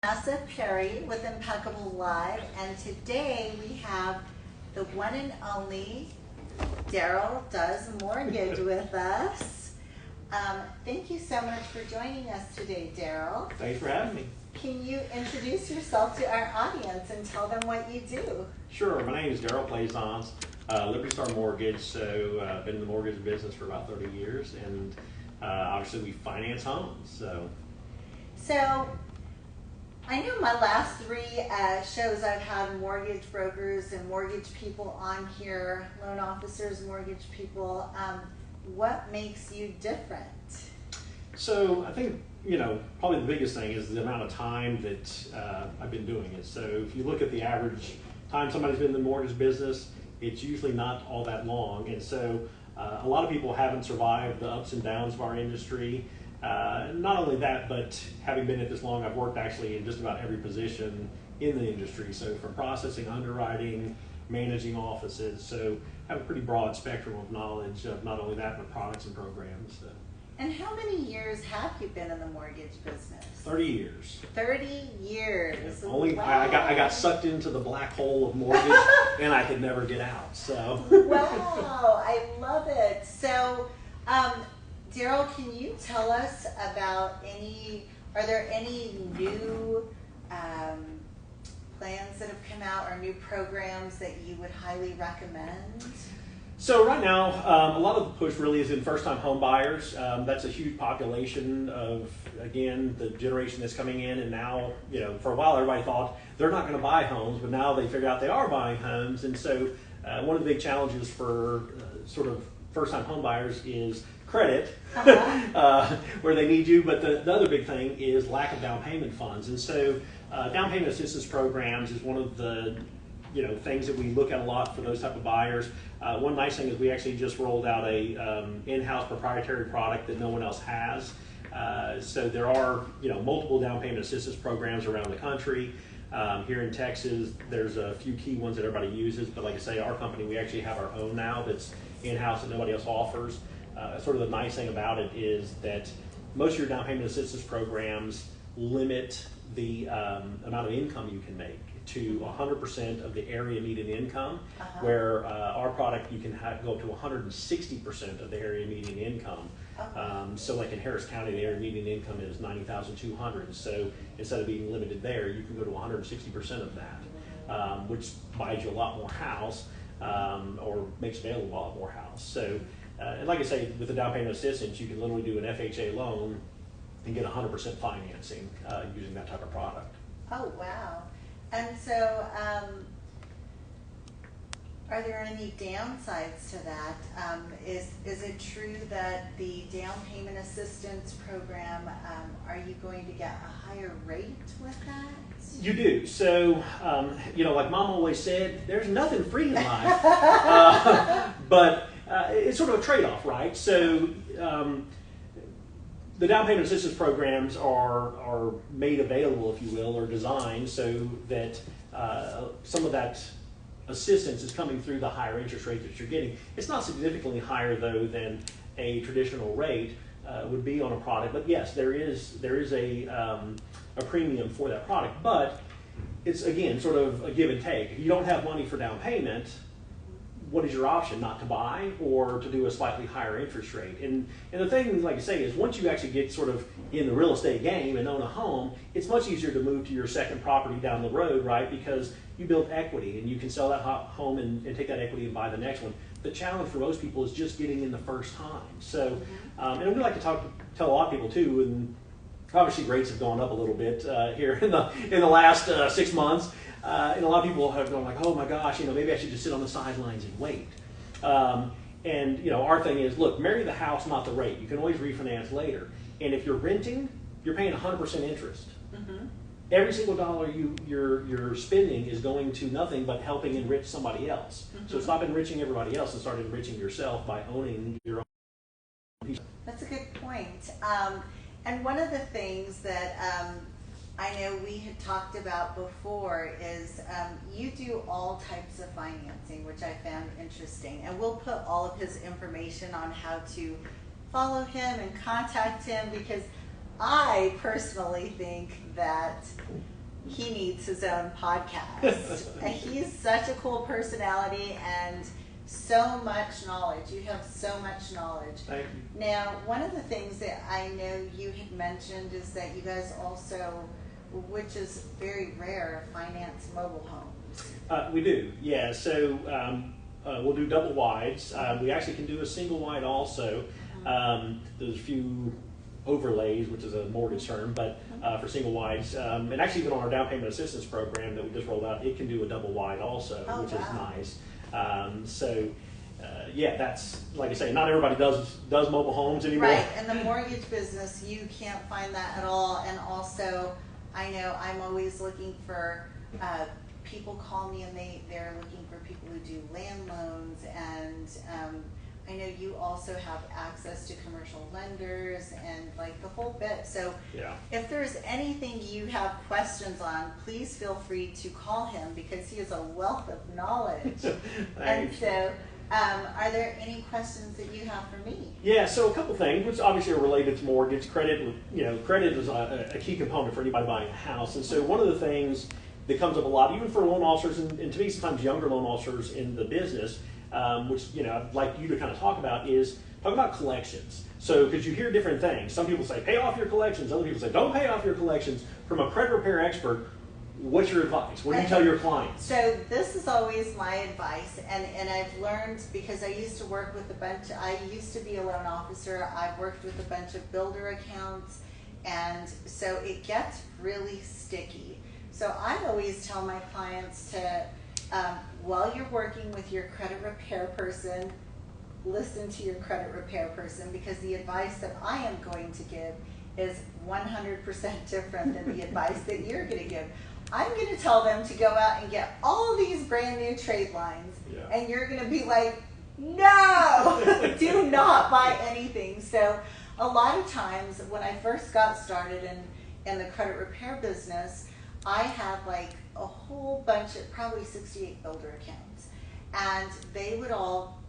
Vanessa Perry with Impeccable Live, and today we have the one and only Darryl Does Mortgage with us. Thank you so much for joining us today, Darryl. Thanks for having me. Can you introduce yourself to our audience and tell them what you do? Sure. My name is Darryl Plaisance, Liberty Star Mortgage. So I've been in the mortgage business for about 30 years, and obviously we finance homes. So I know my last three shows I've had mortgage brokers and mortgage people on here, loan officers, mortgage people. What makes you different? So I think, probably the biggest thing is the amount of time that I've been doing it. So if you look at the average time somebody's been in the mortgage business, it's usually not all that long. And so a lot of people haven't survived the ups and downs of our industry. Not only that, but having been at this long, I've worked actually in just about every position in the industry. So from processing, underwriting, managing offices. So I have a pretty broad spectrum of knowledge of not only that, but products and programs. And how many years have you been in the mortgage business? 30 years. 30 years. Yeah, only wow. I got sucked into the black hole of mortgage and I could never get out. So wow, I love it. So Darryl, can you tell us about are there any new plans that have come out or new programs that you would highly recommend? So right now, a lot of the push really is in first-time home buyers. That's a huge population of, again, the generation that's coming in, and now, for a while everybody thought they're not going to buy homes, but now they figured out they are buying homes. And so one of the big challenges for sort of first-time home buyers is credit, where they need you, but the other big thing is lack of down payment funds. And so down payment assistance programs is one of the things that we look at a lot for those type of buyers. One nice thing is we actually just rolled out a in-house proprietary product that no one else has. So there are multiple down payment assistance programs around the country. Here in Texas, there's a few key ones that everybody uses, but like I say, our company, we actually have our own now that's in-house that nobody else offers. Sort of the nice thing about it is that most of your down payment assistance programs limit the amount of income you can make to 100% of the area median income, where our product you can go up to 160% of the area median income. So like in Harris County, the area median income is $90,200. So instead of being limited there, you can go to 160% of that, which buys you a lot more house or makes available a lot more house. So, and like I say, with the down payment assistance, you can literally do an FHA loan and get 100% financing using that type of product. Oh, wow. And so, are there any downsides to that? Is it true that the down payment assistance program, are you going to get a higher rate with that? You do. So, like Mom always said, there's nothing free in life. But it's sort of a trade-off, right? So, the down payment assistance programs are made available, if you will, or designed so that some of that assistance is coming through the higher interest rate that you're getting. It's not significantly higher, though, than a traditional rate would be on a product. But yes, there is a premium for that product. But it's, again, sort of a give and take. If you don't have money for down payment, what is your option? Not to buy or to do a slightly higher interest rate? And the thing, like I say, is once you actually get sort of in the real estate game and own a home, it's much easier to move to your second property down the road, right? Because you build equity and you can sell that home and take that equity and buy the next one. The challenge for most people is just getting in the first time. So, and we like to tell a lot of people too, and obviously rates have gone up a little bit here in the last 6 months. And a lot of people have gone like, oh my gosh, maybe I should just sit on the sidelines and wait. And our thing is, look, marry the house, not the rate. You can always refinance later. And if you're renting, you're paying 100% interest. Every single dollar you're spending is going to nothing but helping enrich somebody else. So stop enriching everybody else and start enriching yourself by owning your own piece. That's a good point. And one of the things that I know we had talked about before is you do all types of financing, which I found interesting. And we'll put all of his information on how to follow him and contact him, because I personally think that his own podcast. He's such a cool personality and so much knowledge. You have so much knowledge. Thank you. Now, one of the things that I know you had mentioned is that you guys also, which is very rare, finance mobile homes. We do, yeah. So we'll do double wides. We actually can do a single wide also. There's a few overlays, which is a mortgage term, but for single wides, and actually even on our down payment assistance program that we just rolled out, it can do a double wide also, which is nice. Yeah, that's, like I say, not everybody does mobile homes anymore. Right, and the mortgage business, you can't find that at all. And also, I know I'm always looking for, people call me and they're looking for people who do land loans, and I know you also have access to commercial lenders and like the whole bit. So yeah. If there's anything you have questions on, please feel free to call him because he is a wealth of knowledge. And so, are there any questions that you have for me? Yeah, so a couple things, which obviously are related to mortgage. Credit, credit is a key component for anybody buying a house. And so one of the things that comes up a lot, even for loan officers, and to me sometimes younger loan officers in the business, which I'd like you to kind of talk about, is talk about collections. So, because you hear different things. Some people say, pay off your collections. Other people say, don't pay off your collections. From a credit repair expert, what's your advice? What do you tell your clients? So this is always my advice, and I've learned, because I used to work with I used to be a loan officer. I've worked with a bunch of builder accounts, and so it gets really sticky. So I always tell my clients to, while you're working with your credit repair person, listen to your credit repair person, because the advice that I am going to give is 100% different than the advice that you're going to give. I'm going to tell them to go out and get all these brand new trade lines, and you're going to be like, no, do not buy anything. So a lot of times when I first got started in the credit repair business, I had like a whole bunch of probably 68 builder accounts, and they would all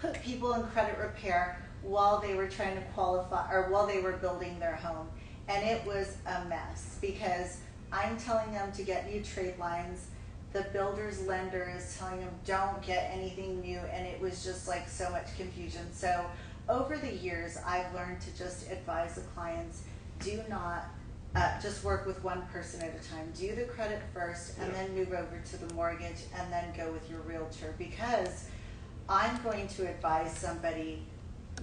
put people in credit repair while they were trying to qualify, or while they were building their home. And it was a mess, because I'm telling them to get new trade lines, the builder's lender is telling them don't get anything new, and it was just like so much confusion. So over the years, I've learned to just advise the clients, do not just work with one person at a time. Do the credit first, and then move over to the mortgage, and then go with your realtor, because I'm going to advise somebody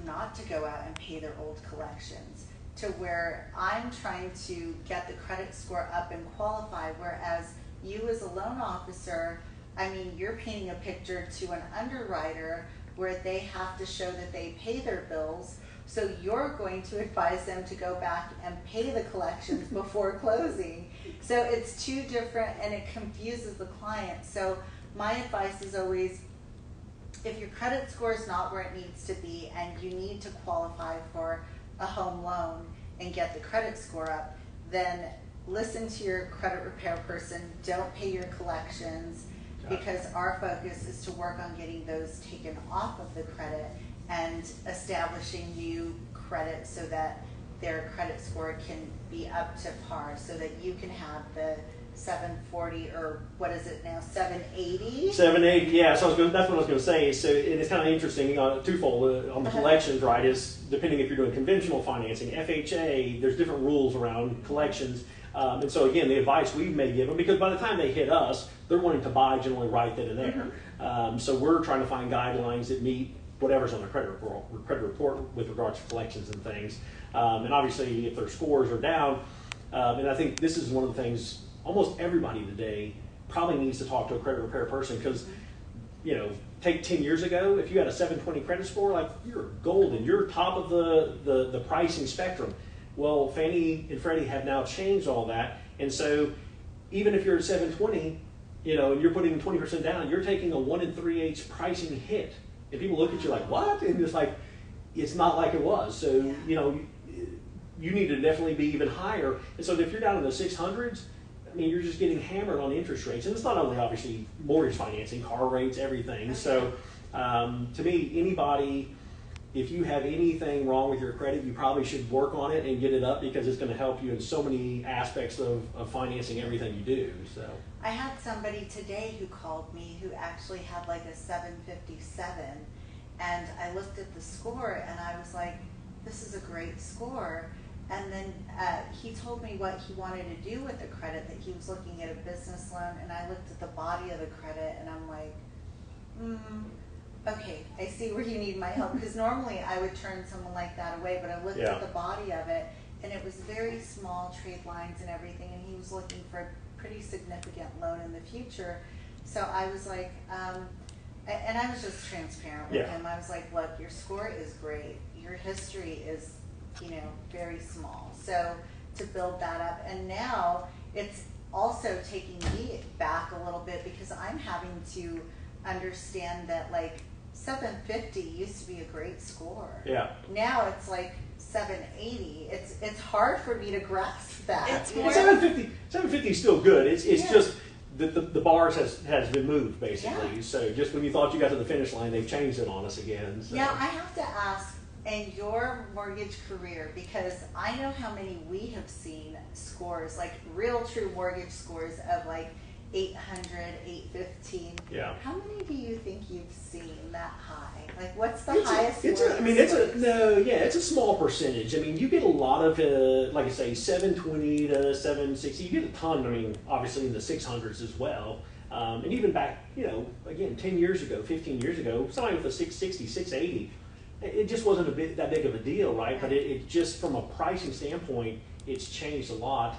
not to go out and pay their old collections, to where I'm trying to get the credit score up and qualify, whereas you as a loan officer, I mean, you're painting a picture to an underwriter where they have to show that they pay their bills. So you're going to advise them to go back and pay the collections before closing. So it's two different, and it confuses the client. So my advice is always, if your credit score is not where it needs to be and you need to qualify for a home loan and get the credit score up, then listen to your credit repair person. Don't pay your collections, because our focus is to work on getting those taken off of the credit and establishing new credit so that their credit score can be up to par, so that you can have the 740, or what is it now, 780? 780, yeah. So that's what I was going to say. So it's kind of interesting, twofold on the collections, right? Is depending if you're doing conventional financing, FHA, there's different rules around collections. And so again, the advice we may give them, because by the time they hit us, they're wanting to buy generally right then and there. So we're trying to find guidelines that meet whatever's on the credit report with regards to collections and things. And obviously, if their scores are down, and I think this is one of the things almost everybody today probably needs to talk to a credit repair person, because, take 10 years ago, if you had a 720 credit score, like, you're golden, you're top of the pricing spectrum. Well, Fannie and Freddie have now changed all that, and so even if you're at 720, and you're putting 20% down, you're taking a 1 3/8 pricing hit, and people look at you like, what? And it's like, it's not like it was. So you need to definitely be even higher. And so if you're down in the 600s, I mean, you're just getting hammered on interest rates, and it's not only obviously mortgage financing, car rates, everything. So to me, anybody if you have anything wrong with your credit, you probably should work on it and get it up, because it's going to help you in so many aspects of financing everything you do. So I had somebody today who called me who actually had like a 757, and I looked at the score and I was like, this is a great score. And then he told me what he wanted to do with the credit, that he was looking at a business loan, and I looked at the body of the credit and I'm like, okay, I see where you need my help, because normally I would turn someone like that away, but I looked at the body of it, and it was very small trade lines and everything, and he was looking for a pretty significant loan in the future. So I was like, and I was just transparent with him. I was like, look, your score is great. Your history is, very small. So to build that up, and now it's also taking me back a little bit, because I'm having to understand that like 750 used to be a great score. Yeah. Now it's like 780. It's hard for me to grasp that. It's more 750 is still good. It's just the bars has been moved basically. Yeah. So just when you thought you got to the finish line, they've changed it on us again. So. Now I have to ask, in your mortgage career, because I know how many we have seen scores, like real true mortgage scores of like 800, 815. Yeah. How many do you think you've seen that high? Like, what's the highest? It's a small percentage. I mean, you get a lot of, like I say, 720 to 760. You get a ton. I mean, obviously in the 600s as well. And even back, again, 10 years ago, 15 years ago, somebody with a 660, 680, it just wasn't that big of a deal, right? But it just, from a pricing standpoint, it's changed a lot.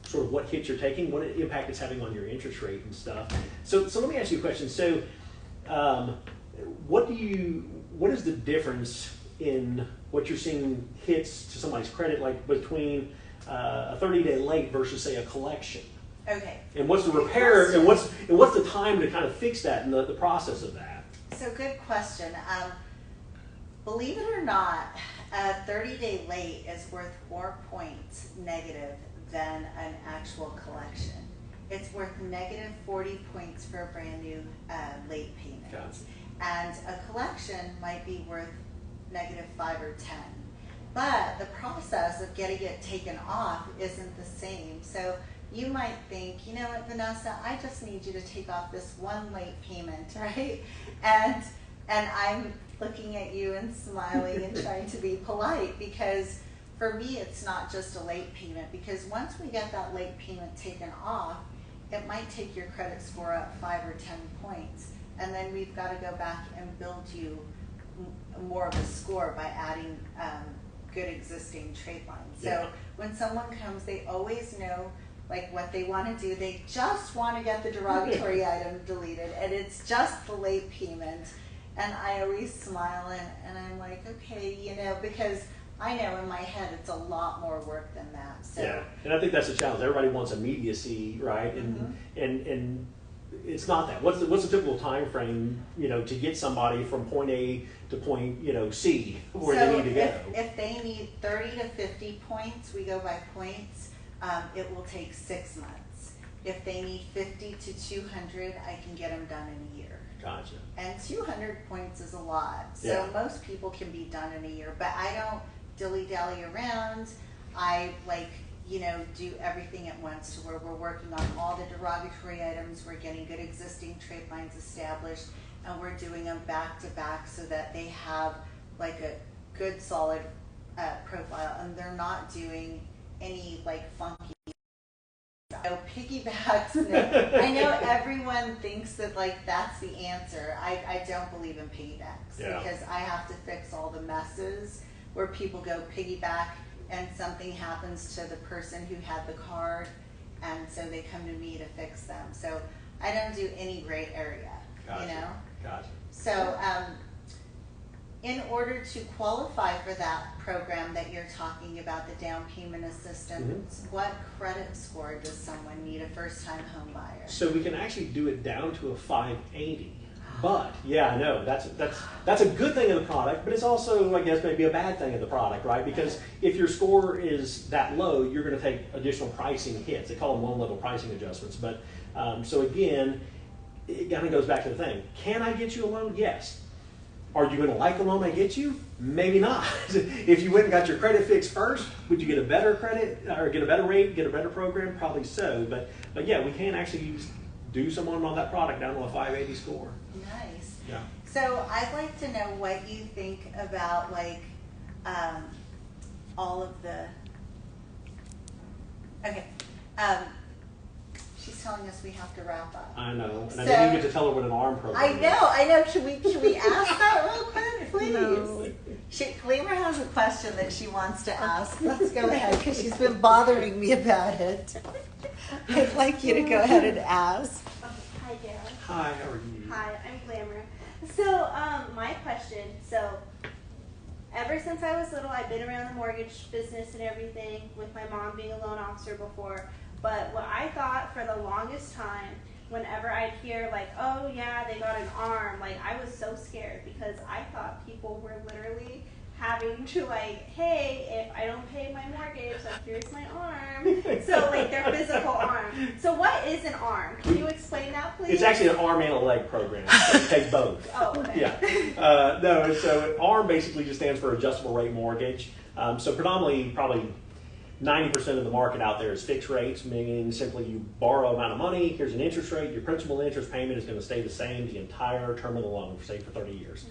Sort of what hits you're taking, what impact it's having on your interest rate and stuff. So let me ask you a question. So, what is the difference in what you're seeing hits to somebody's credit, like between a 30-day late versus, say, a collection? Okay. And what's the repair, and what's the time to kind of fix that and the process of that? So good question. Believe it or not, a 30-day late is worth more points negative than an actual collection. It's worth negative 40 points for a brand new late payment. Gotcha. And a collection might be worth negative 5 or 10. But the process of getting it taken off isn't the same. So you might think, you know what, Vanessa, I just need you to take off this one late payment, right? And I'm looking at you and smiling and trying to be polite, because for me, it's not just a late payment, because once we get that late payment taken off, it might take your credit score up 5 or 10 points. And then we've got to go back and build you more of a score by adding good existing trade lines. So when someone comes, they always know like what they want to do. They just want to get the derogatory item deleted, and it's just the late payment. And I always smile and I'm like, okay, because I know in my head it's a lot more work than that. So. Yeah, and I think that's the challenge. Everybody wants immediacy, right? And it's not that. What's the typical time frame, to get somebody from point A to point, C, where they need to go? If they need 30 to 50 points, we go by points. It will take 6 months. If they need 50 to 200, I can get them done in a year. Gotcha. And 200 points is a lot. So most people can be done in a year, but I don't dilly-dally around. I do everything at once, to where we're working on all the derogatory items, we're getting good existing trade lines established, and we're doing them back to back so that they have like a good solid profile, and they're not doing any funky piggybacks. I know everyone thinks that that's the answer. I don't believe in piggybacks because I have to fix all the messes where people go piggyback and something happens to the person who had the card, and so they come to me to fix them. So I don't do any gray area. Gotcha. Gotcha. So in order to qualify for that program that you're talking about, the down payment assistance, what credit score does someone need, a first-time home buyer? So we can actually do it down to a 580. But that's a good thing of the product, but it's also, I guess, maybe a bad thing of the product, right? Because if your score is that low, you're going to take additional pricing hits. They call them loan-level pricing adjustments. But so again, it kind of goes back to the thing: can I get you a loan? Yes. Are you going to like the loan I get you? Maybe not. If you went and got your credit fixed first, would you get a better credit or get a better rate, get a better program? Probably so. But yeah, we can actually do someone on that product down to a 580 score. Nice. Yeah. So I'd like to know what you think about like all of the. Okay. She's telling us we have to wrap up. I know, and So, I didn't even get to tell her what an ARM program is. I know. Should we ask that real quick, please? No. Cleaver has a question that she wants to ask. Let's go ahead, because she's been bothering me about it. I'd like you to go ahead and ask. Hi, Darryl. Hi, how are you? Hi, I'm Glamour. So, my question, ever since I was little, I've been around the mortgage business and everything, with my mom being a loan officer before, but what I thought for the longest time, whenever I'd hear like, oh yeah, they got an ARM, like I was so scared because I thought people were literally having to like, hey, if I don't pay my mortgage, like here's my arm. So like their physical arm. So what is an arm? Can you explain that, please? It's actually an arm and a leg program. So it takes both. Oh, okay. Yeah. No, so ARM basically just stands for adjustable rate mortgage. So predominantly, probably 90% of the market out there is fixed rates, meaning simply you borrow amount of money, here's an interest rate, your principal and interest payment is going to stay the same the entire term of the loan, say for 30 years.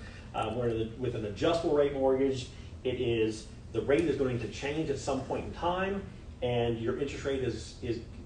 With an adjustable rate mortgage, it is the rate is going to change at some point in time, and your interest rate is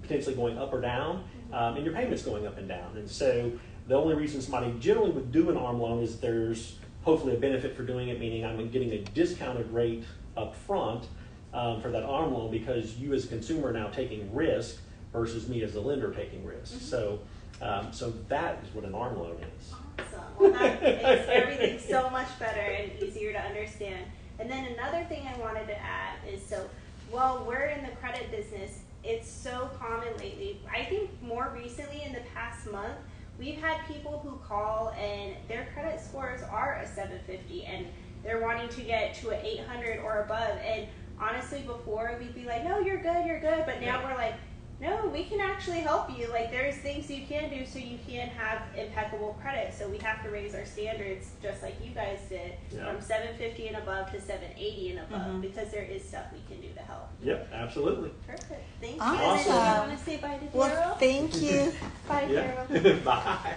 potentially going up or down, and your payment's going up and down. And so the only reason somebody generally would do an ARM loan is there's hopefully a benefit for doing it, meaning I'm getting a discounted rate up front for that ARM loan because you as a consumer are now taking risk versus me as a lender taking risk. Mm-hmm. So that is what an ARM loan is. Awesome. Well, that makes everything so much better and easier to understand. And then another thing I wanted to add is, so while we're in the credit business, it's so common lately. I think more recently in the past month, we've had people who call and their credit scores are a 750 and they're wanting to get to an 800 or above. And honestly, before we'd be like, no, you're good. But now we're like, no, we can actually help you. Like there's things you can do so you can have impeccable credit. So we have to raise our standards just like you guys did from 750 and above to 780 and above because there is stuff we can do to help. Yep, absolutely. Perfect. Thank you. Awesome. And then do you want to say bye to Darryl? Well, thank you. Bye, Yeah. Darryl. Bye.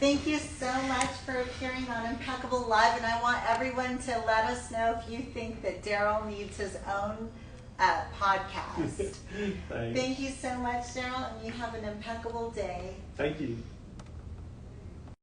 Thank you so much for appearing on Impeccable Live, and I want everyone to let us know if you think that Darryl needs his own podcast. Thanks. Thank you so much, Darryl, and you have an impeccable day. Thank you.